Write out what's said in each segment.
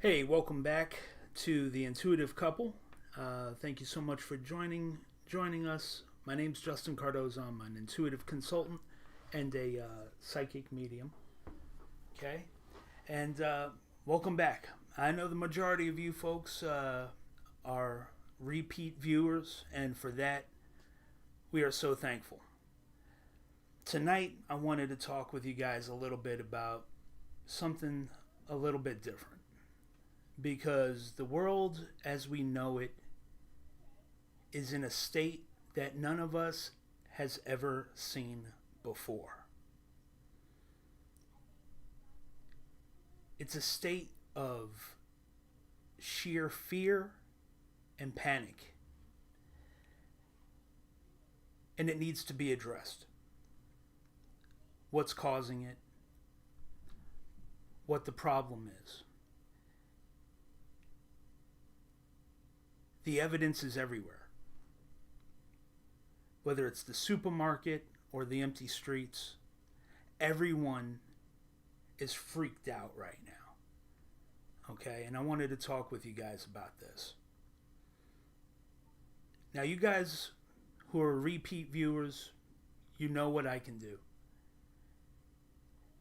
Hey, welcome back to the Intuitive Couple. Thank you so much for joining us. My name's Justin Cardozo. I'm an intuitive consultant and a psychic medium. Okay, and welcome back. I know the majority of you folks are repeat viewers, and for that, we are so thankful. Tonight, I wanted to talk with you guys a little bit about something a little bit different because the world as we know it is in a state that none of us has ever seen before. It's a state of sheer fear and panic, and it needs to be addressed. What's causing it? What the problem is? The evidence is everywhere. Whether it's the supermarket or the empty streets, everyone is freaked out right now. Okay, and I wanted to talk with you guys about this. Now, you guys who are repeat viewers, you know what I can do.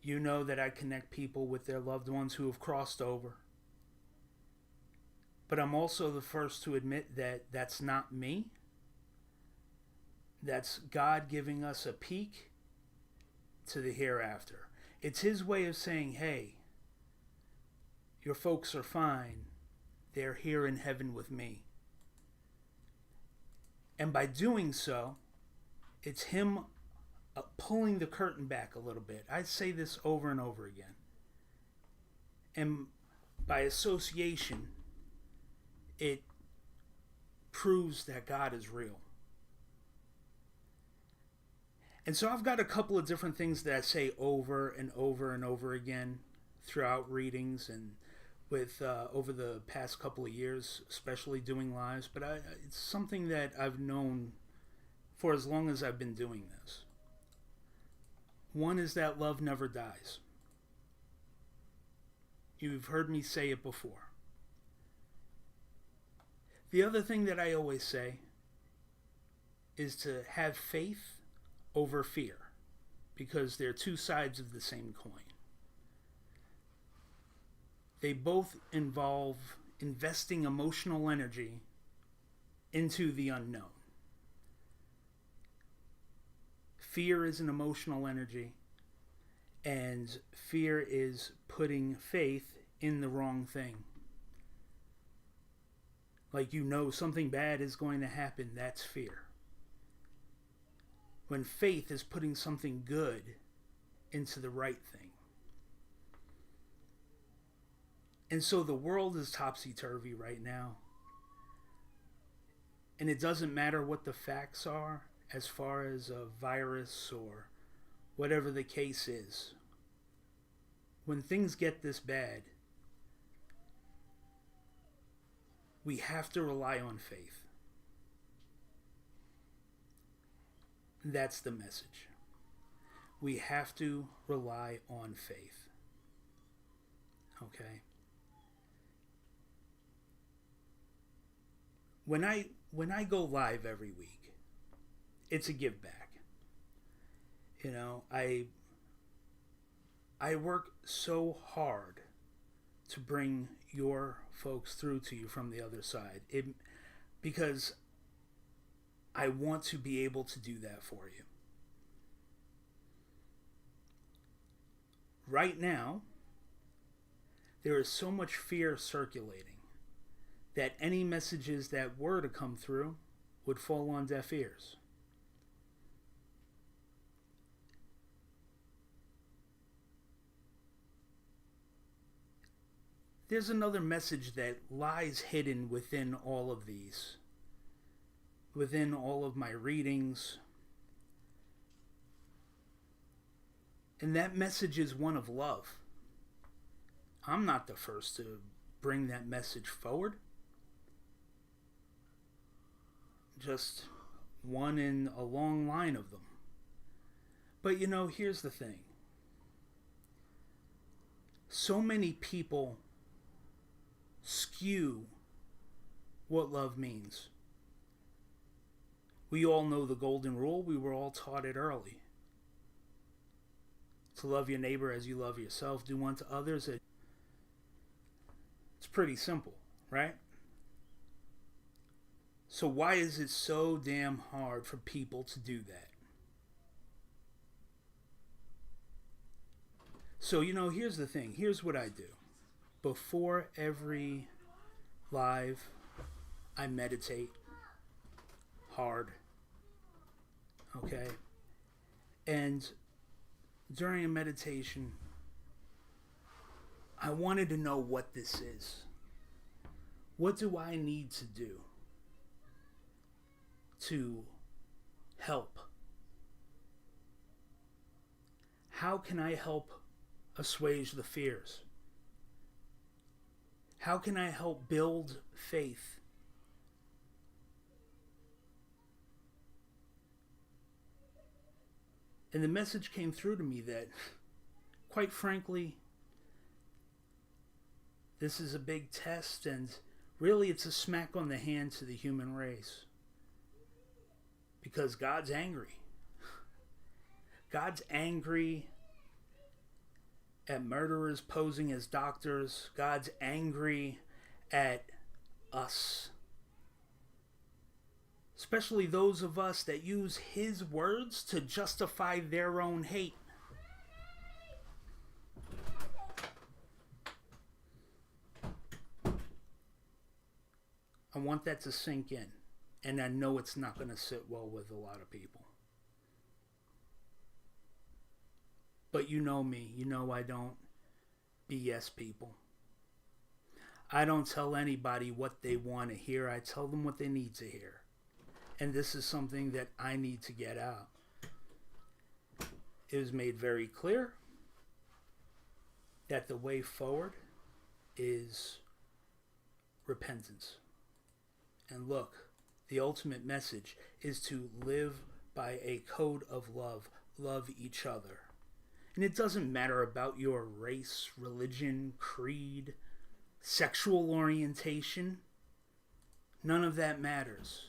You know that I connect people with their loved ones who have crossed over. But I'm also the first to admit that that's not me. That's God giving us a peek to the hereafter. It's His way of saying, hey, your folks are fine. They're here in heaven with me. And by doing so, it's Him pulling the curtain back a little bit. I say this over and over again. And by association, it proves that God is real. And so I've got a couple of different things that I say over and over and over again throughout readings and with over the past couple of years, especially doing lives. But it's something that I've known for as long as I've been doing this. One is that love never dies. You've heard me say it before. The other thing that I always say is to have faith over fear, because they're two sides of the same coin. They both involve investing emotional energy into the unknown. Fear is an emotional energy, and fear is putting faith in the wrong thing. Like, you know something bad is going to happen, that's fear. When faith is putting something good into the right thing. And so the world is topsy-turvy right now. And it doesn't matter what the facts are as far as a virus or whatever the case is. When things get this bad, we have to rely on faith. That's the message. We have to rely on faith. Okay? When I go live every week, it's a give back. You know, I work so hard to bring your folks through to you from the other side. Because I want to be able to do that for you. Right now, there is so much fear circulating that any messages that were to come through would fall on deaf ears. There's another message that lies hidden within all of these, within all of my readings. And that message is one of love. I'm not the first to bring that message forward. Just one in a long line of them. But you know, here's the thing. So many people skew what love means. We all know the golden rule. We were all taught it early. To love your neighbor as you love yourself. Do unto others. It's pretty simple, right? So why is it so damn hard for people to do that? So, here's the thing. Here's what I do. Before every live, I meditate hard. Okay? And during a meditation, I wanted to know what this is. What do I need to do to help? How can I help assuage the fears? How can I help build faith? And the message came through to me that, quite frankly, this is a big test, and really it's a smack on the hand to the human race. Because God's angry. God's angry at murderers posing as doctors. God's angry at us. Especially those of us that use His words to justify their own hate. I want that to sink in. And I know it's not going to sit well with a lot of people. But you know me. You know I don't BS people. I don't tell anybody what they want to hear. I tell them what they need to hear. And this is something that I need to get out. It was made very clear that the way forward is repentance. And look, the ultimate message is to live by a code of love. Love each other. And it doesn't matter about your race, religion, creed, sexual orientation. None of that matters.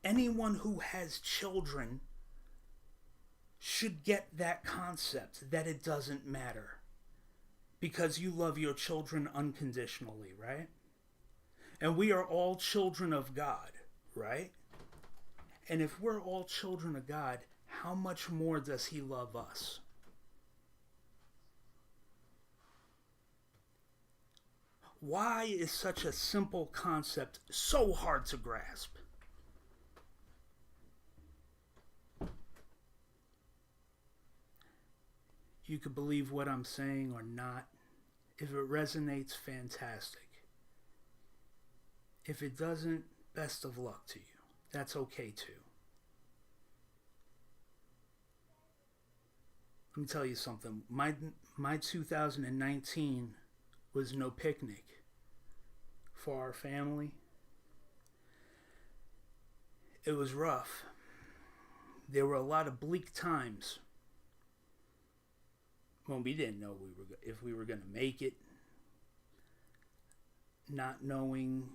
Anyone who has children should get that concept that it doesn't matter. Because you love your children unconditionally, right? And we are all children of God, right? And if we're all children of God, how much more does He love us? Why is such a simple concept so hard to grasp? You could believe what I'm saying or not. If it resonates, fantastic. If it doesn't, best of luck to you. That's okay too. Let me tell you something. My 2019 was no picnic for our family. It was rough. There were a lot of bleak times when we didn't know if we were going to make it. Not knowing,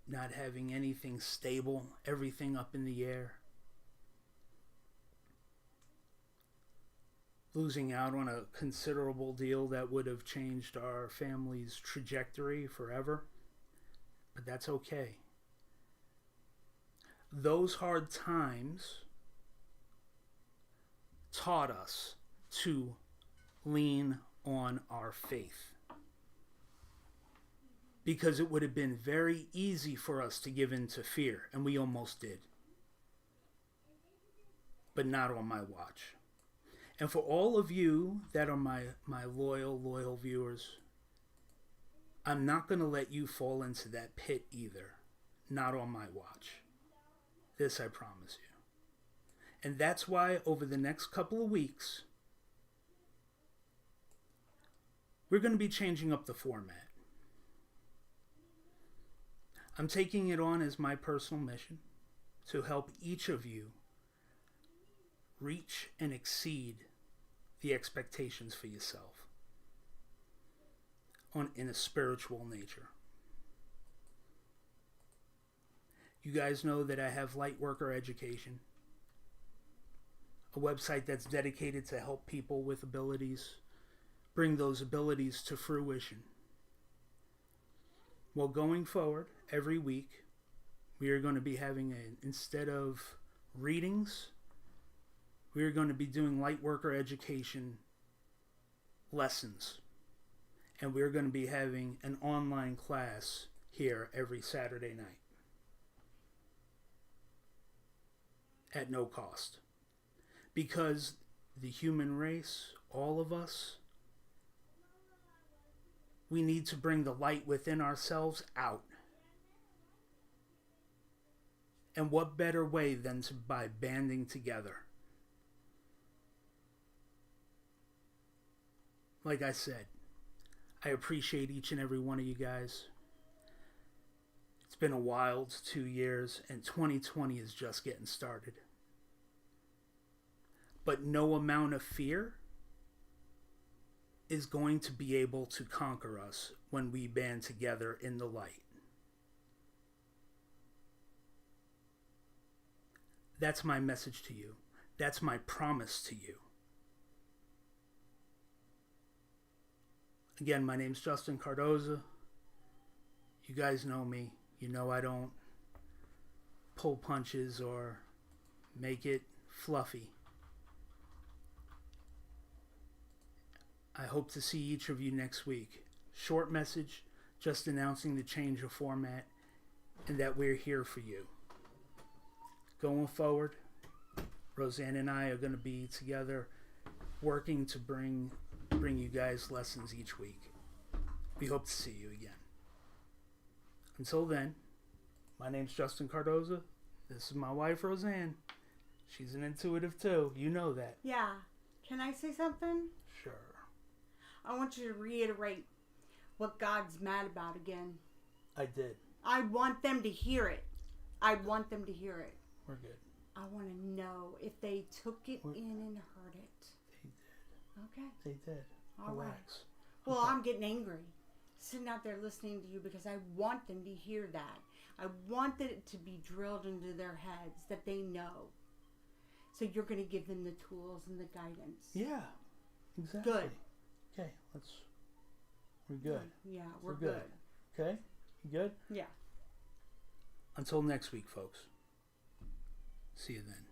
not having anything stable, everything up in the air. Losing out on a considerable deal that would have changed our family's trajectory forever. But that's okay. Those hard times taught us to lean on our faith. Because it would have been very easy for us to give in to fear, and we almost did. But not on my watch. And for all of you that are my loyal viewers, I'm not going to let you fall into that pit either. Not on my watch. This I promise you. And that's why over the next couple of weeks, we're going to be changing up the format. I'm taking it on as my personal mission to help each of you reach and exceed the expectations for yourself. in a spiritual nature. You guys know that I have Lightworker Education, a website that's dedicated to help people with abilities bring those abilities to fruition. Well, going forward, every week, we are going to be having instead of readings, we are going to be doing Lightworker Education lessons. And we're going to be having an online class here every Saturday night at no cost. Because the human race, all of us, we need to bring the light within ourselves out. And what better way than by banding together? Like I said, I appreciate each and every one of you guys. It's been a wild 2 years, and 2020 is just getting started. But no amount of fear is going to be able to conquer us when we band together in the light. That's my message to you. That's my promise to you. Again, my name's Justin Cardoza. You guys know me. You know I don't pull punches or make it fluffy. I hope to see each of you next week. Short message, just announcing the change of format and that we're here for you. Going forward, Roseanne and I are going to be together working to bring you guys lessons each week. We hope to see you again. Until then, my name's Justin Cardoza. This is my wife, Roseanne. She's an intuitive too. You know that. Yeah. Can I say something? Sure. I want you to reiterate what God's mad about again. I did. I want them to hear it. I want them to hear it. We're good. I want to know if they took it in and heard it. They did. Okay. They did. All Relax. Right. Well, Okay. I'm getting angry. Sitting out there listening to you because I want them to hear that. I want it to be drilled into their heads that they know. So you're going to give them the tools and the guidance. Yeah. Exactly. Good. Okay. We're good. Yeah, we're good. good. Okay. You good? Yeah. Until next week, folks. See you then.